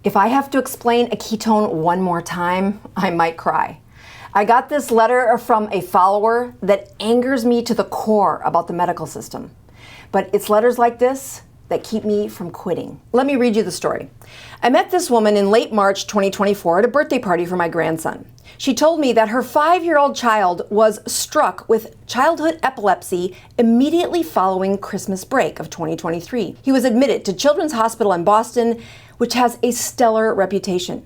If I have to explain a ketone one more time, I might cry. I got this letter from a follower that angers me to the core about the medical system. But it's letters like this that keep me from quitting. Let me read you the story. I met this woman in late March 2024 at a birthday party for my grandson. She told me that her 5-year-old child was struck with childhood epilepsy immediately following Christmas break of 2023. He was admitted to Children's Hospital in Boston, which has a stellar reputation.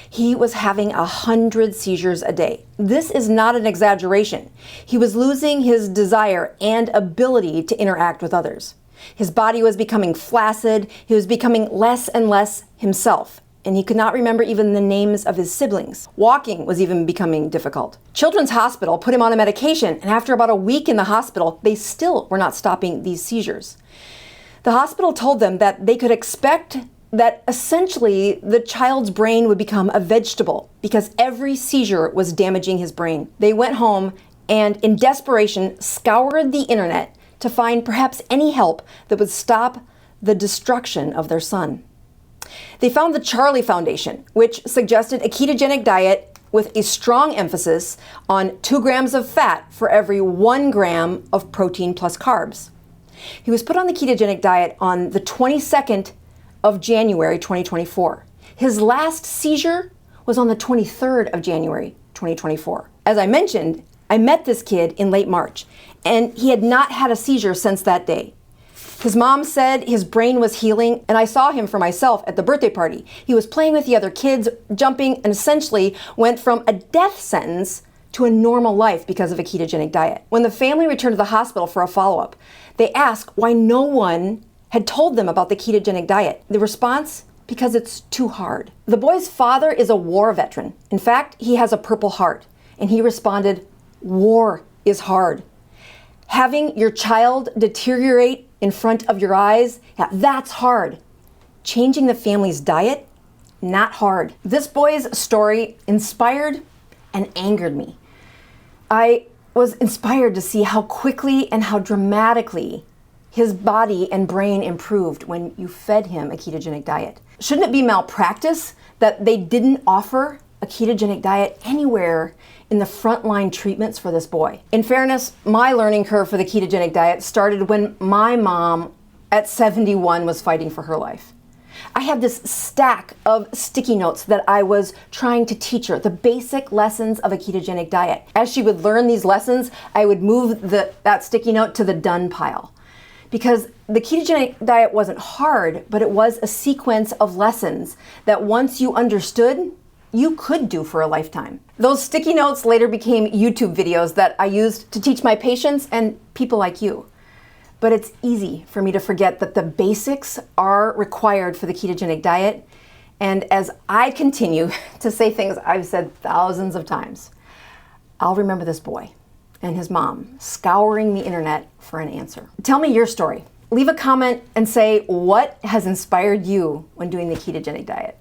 He was having 100 seizures a day. This is not an exaggeration. He was losing his desire and ability to interact with others. His body was becoming flaccid. He was becoming less and less himself, and he could not remember even the names of his siblings. Walking was even becoming difficult. Children's Hospital put him on a medication, and after about a week in the hospital, they still were not stopping these seizures. The hospital told them that they could expect that essentially the child's brain would become a vegetable because every seizure was damaging his brain. They went home and, in desperation, scoured the internet to find perhaps any help that would stop the destruction of their son. They found the Charlie Foundation, which suggested a ketogenic diet with a strong emphasis on 2 grams of fat for every 1 gram of protein plus carbs. He was put on the ketogenic diet on the 22nd of January 2024. His last seizure was on the 23rd of January 2024. As I mentioned, I met this kid in late March, and he had not had a seizure since that day. His mom said his brain was healing, and I saw him for myself at the birthday party. He was playing with the other kids, jumping, and essentially went from a death sentence to a normal life because of a ketogenic diet. When the family returned to the hospital for a follow-up, they asked why no one had told them about the ketogenic diet. The response? Because it's too hard. The boy's father is a war veteran. In fact, he has a Purple Heart, and he responded, "War is hard. Having your child deteriorate in front of your eyes, yeah, that's hard. Changing the family's diet, not hard." This boy's story inspired and angered me. I was inspired to see how quickly and how dramatically his body and brain improved when you fed him a ketogenic diet. Shouldn't it be malpractice that they didn't offer a ketogenic diet anywhere in the frontline treatments for this boy? In fairness, my learning curve for the ketogenic diet started when my mom at 71 was fighting for her life. I had this stack of sticky notes that I was trying to teach her, the basic lessons of a ketogenic diet. As she would learn these lessons, I would move that sticky note to the done pile. Because the ketogenic diet wasn't hard, but it was a sequence of lessons that once you understood, you could do for a lifetime. Those sticky notes later became YouTube videos that I used to teach my patients and people like you. But it's easy for me to forget that the basics are required for the ketogenic diet. And as I continue to say things I've said thousands of times, I'll remember this boy and his mom scouring the internet for an answer. Tell me your story. Leave a comment and say what has inspired you when doing the ketogenic diet.